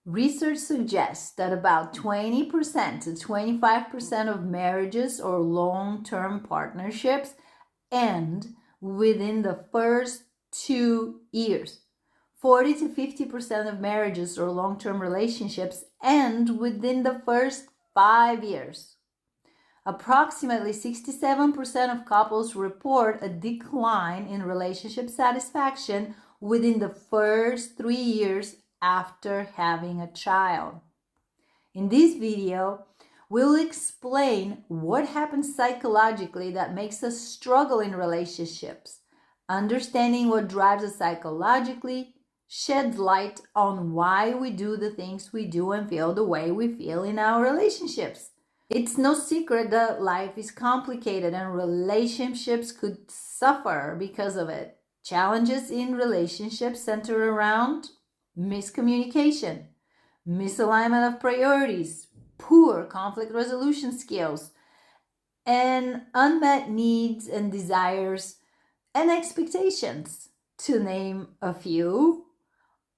Research suggests that about 20% to 25% of marriages or long-term partnerships end within the first 2 years. 40 to 50% of marriages or long-term relationships end within the first 5 years. Approximately 67% of couples report a decline in relationship satisfaction within the first 3 years after having a child. In this video, we'll explain what happens psychologically that makes us struggle in relationships. Understanding what drives us psychologically sheds light on why we do the things we do and feel the way we feel in our relationships. It's no secret that life is complicated and relationships could suffer because of it. Challenges in relationships center around miscommunication, misalignment of priorities, poor conflict resolution skills, and unmet needs and desires and expectations, to name a few.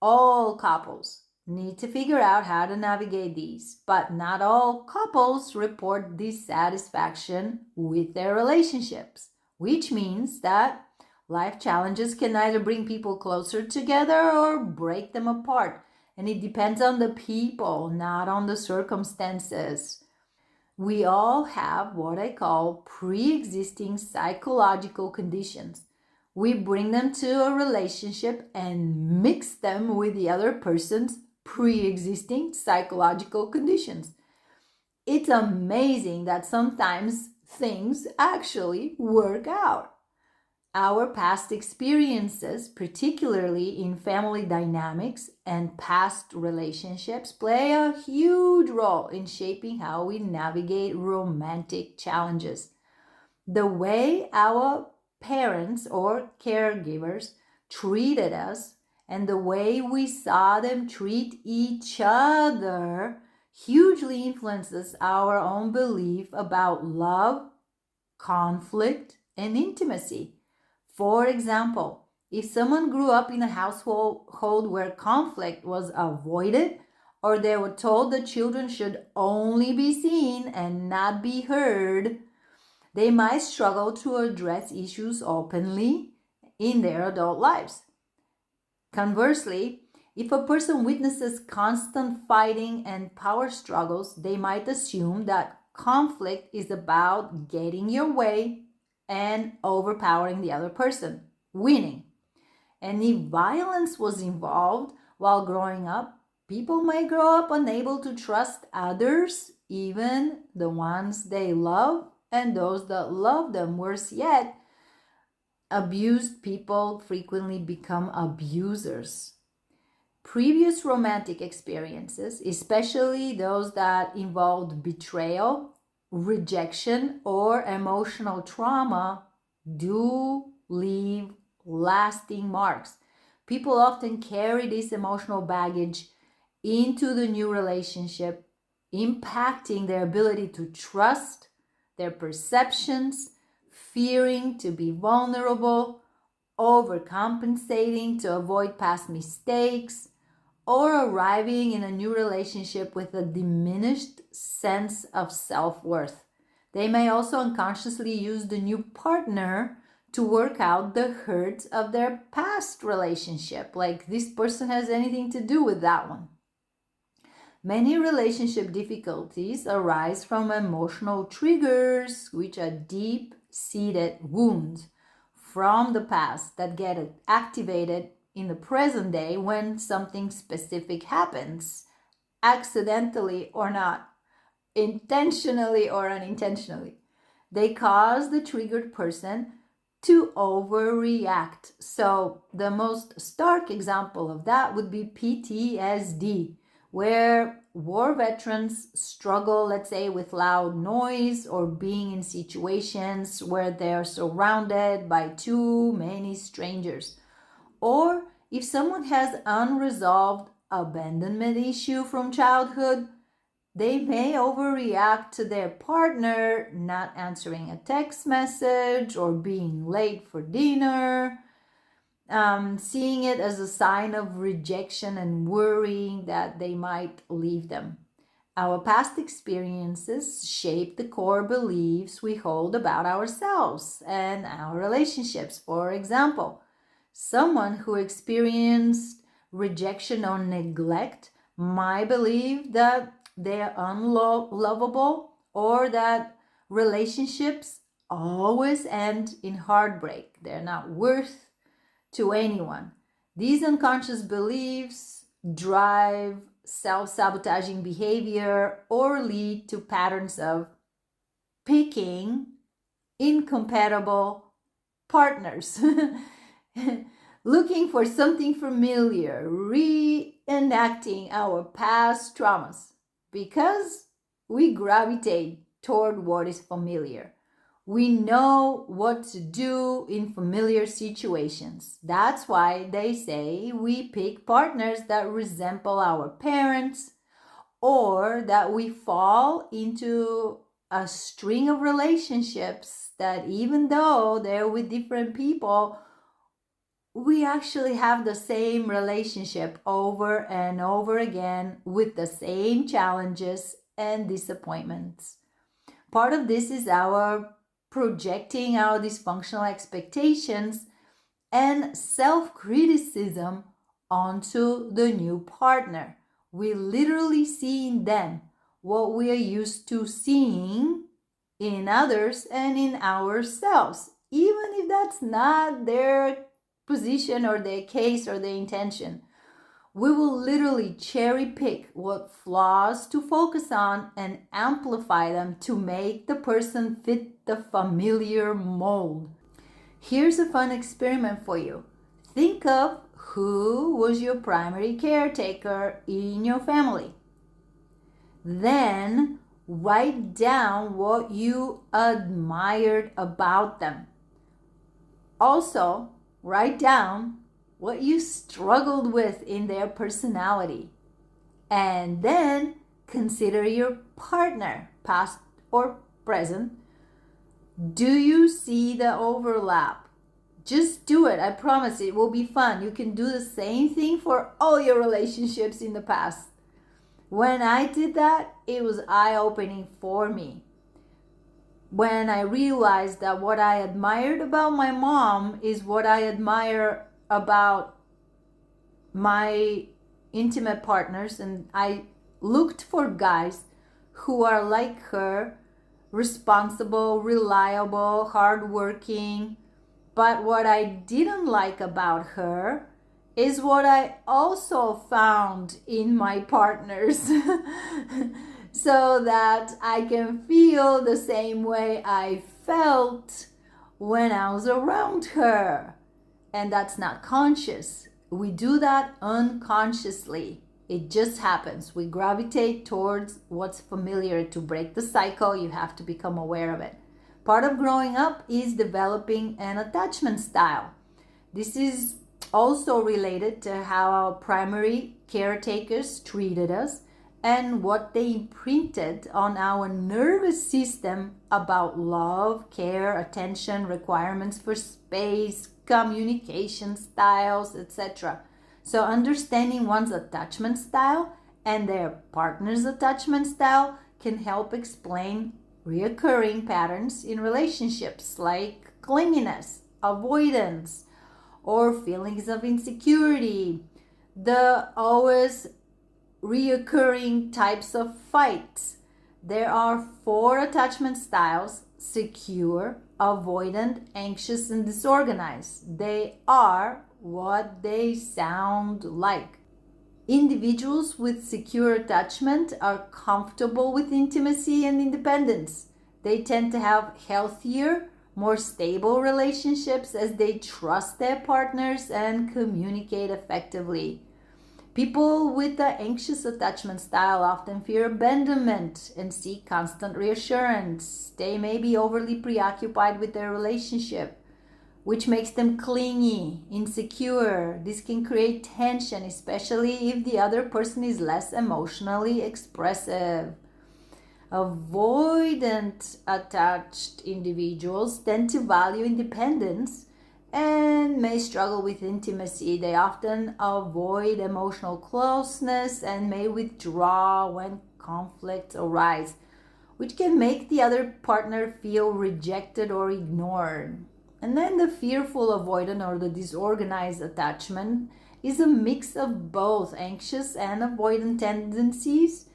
All couples need to figure out how to navigate these, but not all couples report dissatisfaction with their relationships, which means that life challenges can either bring people closer together or break them apart, and it depends on the people, not on the circumstances. We all have what I call pre-existing psychological conditions. We bring them to a relationship and mix them with the other person's pre-existing psychological conditions. It's amazing that sometimes things actually work out. Our past experiences, particularly in family dynamics and past relationships, play a huge role in shaping how we navigate romantic challenges. The way our parents or caregivers treated us and the way we saw them treat each other hugely influences our own belief about love, conflict, and intimacy. For example, if someone grew up in a household where conflict was avoided, or they were told that children should only be seen and not be heard, they might struggle to address issues openly in their adult lives. Conversely, if a person witnesses constant fighting and power struggles, they might assume that conflict is about getting your way and overpowering the other person, winning. And if violence was involved while growing up, people might grow up unable to trust others, even the ones they love and those that love them. Worse yet, abused people frequently become abusers. Previous romantic experiences, especially those that involved betrayal, rejection, or emotional trauma, do leave lasting marks. People often carry this emotional baggage into the new relationship, impacting their ability to trust, their perceptions, fearing to be vulnerable, overcompensating to avoid past mistakes, or arriving in a new relationship with a diminished sense of self-worth. They may also unconsciously use the new partner to work out the hurt of their past relationship, like this person has anything to do with that one. Many relationship difficulties arise from emotional triggers, which are deep-seated wounds from the past that get activated in the present day when something specific happens, accidentally or not, intentionally or unintentionally. They cause the triggered person to overreact. So the most stark example of that would be PTSD, where war veterans struggle, let's say, with loud noise or being in situations where they're surrounded by too many strangers. Or if someone has unresolved abandonment issue from childhood, they may overreact to their partner not answering a text message or being late for dinner. seeing it as a sign of rejection and worrying that they might leave them. Our past experiences shape the core beliefs we hold about ourselves and our relationships. For example, someone who experienced rejection or neglect might believe that they're unlovable or that relationships always end in heartbreak. They're not worth to anyone. These unconscious beliefs drive self sabotaging behavior or lead to patterns of picking incompatible partners, looking for something familiar, reenacting our past traumas because we gravitate toward what is familiar. We know what to do in familiar situations. That's why they say we pick partners that resemble our parents or that we fall into a string of relationships that even though they're with different people, we actually have the same relationship over and over again with the same challenges and disappointments. Part of this is our projecting our dysfunctional expectations and self criticism onto the new partner. We literally see in them what we are used to seeing in others and in ourselves, even if that's not their position or their case or their intention. We will literally cherry pick what flaws to focus on and amplify them to make the person fit the familiar mold. Here's a fun experiment for you. Think of who was your primary caretaker in your family. Then write down what you admired about them. Also, write down what you struggled with in their personality. And then consider your partner, past or present. Do you see the overlap? Just do it. I promise it will be fun. You can do the same thing for all your relationships in the past. When I did that, it was eye-opening for me. When I realized that what I admired about my mom is what I admire about my intimate partners, and I looked for guys who are like her, responsible, reliable, hardworking. But what I didn't like about her is what I also found in my partners. So that I can feel the same way I felt when I was around her. And that's not conscious. We do that unconsciously. It just happens. We gravitate towards what's familiar. To break the cycle, you have to become aware of it. Part of growing up is developing an attachment style. This is also related to how our primary caretakers treated us and what they imprinted on our nervous system about love, care, attention, requirements for space, communication styles, etc. So understanding one's attachment style and their partner's attachment style can help explain reoccurring patterns in relationships like clinginess, avoidance, or feelings of insecurity, the always reoccurring types of fights. There are 4 attachment styles: secure, avoidant, anxious, and disorganized. They are what they sound like. Individuals with secure attachment are comfortable with intimacy and independence. They tend to have healthier, more stable relationships as they trust their partners and communicate effectively. People with the anxious attachment style often fear abandonment and seek constant reassurance. They may be overly preoccupied with their relationship, which makes them clingy, insecure. This can create tension, especially if the other person is less emotionally expressive. Avoidant attached individuals tend to value independence and may struggle with intimacy. They often avoid emotional closeness and may withdraw when conflicts arise, which can make the other partner feel rejected or ignored. And then the fearful avoidant or the disorganized attachment is a mix of both anxious and avoidant tendencies.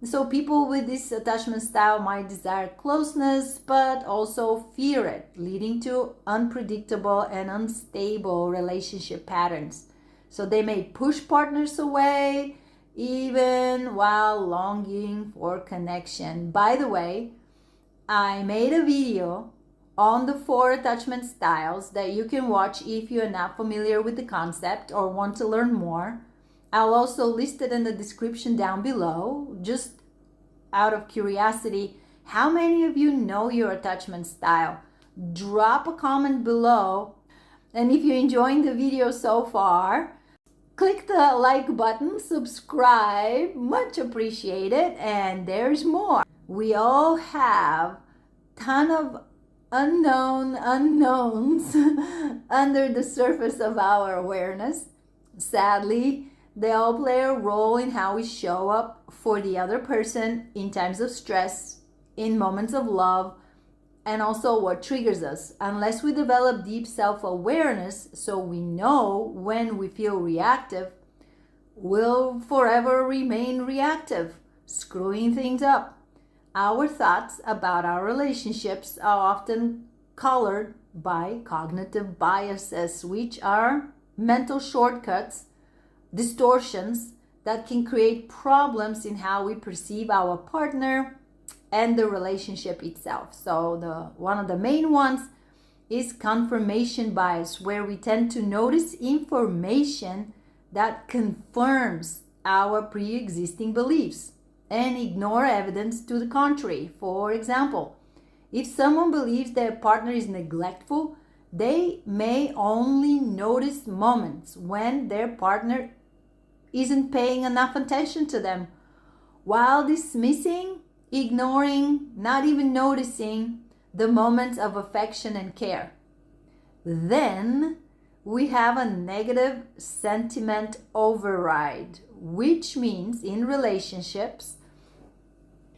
So people with this attachment style might desire closeness but also fear it, leading to unpredictable and unstable relationship patterns. So they may push partners away even while longing for connection. By the way, I made a video on the 4 attachment styles that you can watch if you're not familiar with the concept or want to learn more. I'll also list it in the description down below. Just out of curiosity, how many of you know your attachment style? Drop a comment below. And if you're enjoying the video so far, click the like button, subscribe, much appreciated, and there's more. We all have ton of unknowns under the surface of our awareness. Sadly, they all play a role in how we show up for the other person in times of stress, in moments of love, and also what triggers us. Unless we develop deep self-awareness so we know when we feel reactive, we'll forever remain reactive, screwing things up. Our thoughts about our relationships are often colored by cognitive biases, which are mental shortcuts, distortions that can create problems in how we perceive our partner and the relationship itself. So one of the main ones is confirmation bias, where we tend to notice information that confirms our pre-existing beliefs and ignore evidence to the contrary. For example, if someone believes their partner is neglectful, they may only notice moments when their partner isn't paying enough attention to them, while dismissing, ignoring, not even noticing the moments of affection and care. Then we have a negative sentiment override, which means in relationships,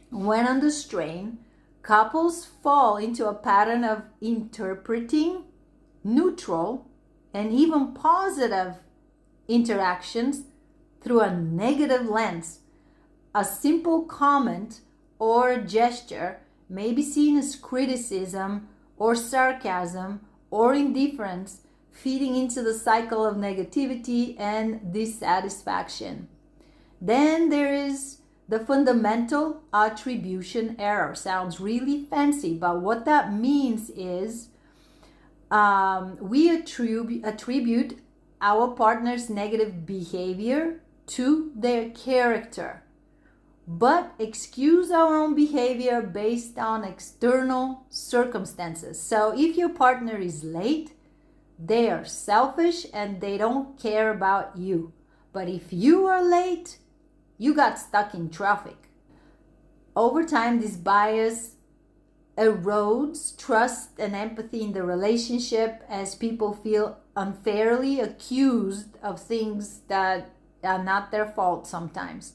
when under strain, couples fall into a pattern of interpreting neutral and even positive interactions through a negative lens. A simple comment or gesture may be seen as criticism or sarcasm or indifference, feeding into the cycle of negativity and dissatisfaction. Then there is the fundamental attribution error. Sounds really fancy, but what that means is we attribute our partner's negative behavior to their character, but excuse our own behavior based on external circumstances. So if your partner is late, they are selfish and they don't care about you. But if you are late, you got stuck in traffic. Over time, this bias erodes trust and empathy in the relationship, as people feel unfairly accused of things that are not their fault sometimes.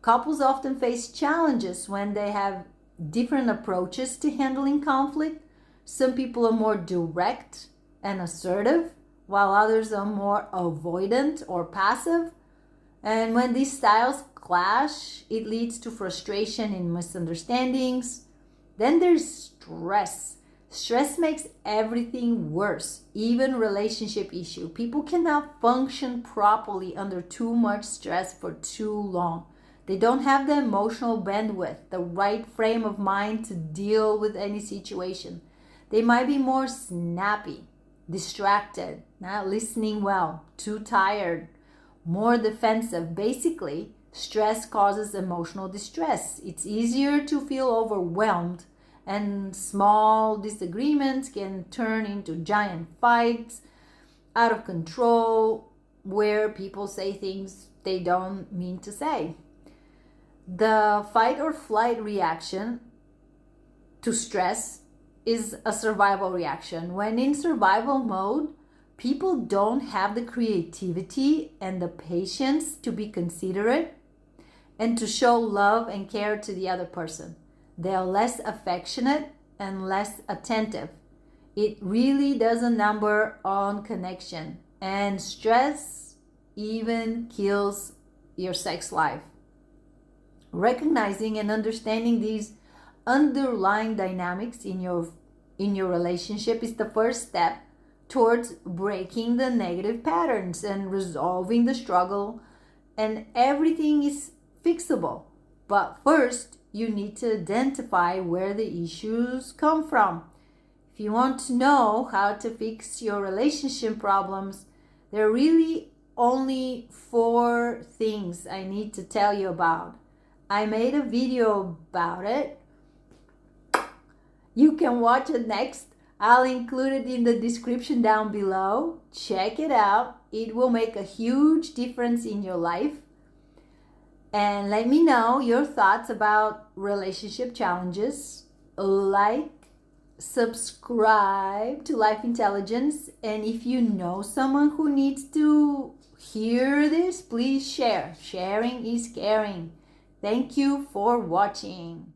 Couples often face challenges when they have different approaches to handling conflict. Some people are more direct and assertive, while others are more avoidant or passive. And when these styles clash, it leads to frustration and misunderstandings. Then there's stress. Stress makes everything worse, even relationship issue. People cannot function properly under too much stress for too long. They don't have the emotional bandwidth, the right frame of mind to deal with any situation. They might be more snappy, distracted, not listening well, too tired, more defensive. Basically, stress causes emotional distress. It's easier to feel overwhelmed, and small disagreements can turn into giant fights, out of control, where people say things they don't mean to say. The fight or flight reaction to stress is a survival reaction. When in survival mode, people don't have the creativity and the patience to be considerate and to show love and care to the other person. They are less affectionate and less attentive. It really does a number on connection, and stress even kills your sex life. Recognizing and understanding these underlying dynamics in your relationship is the first step towards breaking the negative patterns and resolving the struggle, and everything is fixable. But first, you need to identify where the issues come from. If you want to know how to fix your relationship problems, there are really only 4 things I need to tell you about. I made a video about it. You can watch it next. I'll include it in the description down below. Check it out. It will make a huge difference in your life. And let me know your thoughts about relationship challenges. Like, subscribe to Life Intelligence, and if you know someone who needs to hear this, please share. Sharing is caring. Thank you for watching.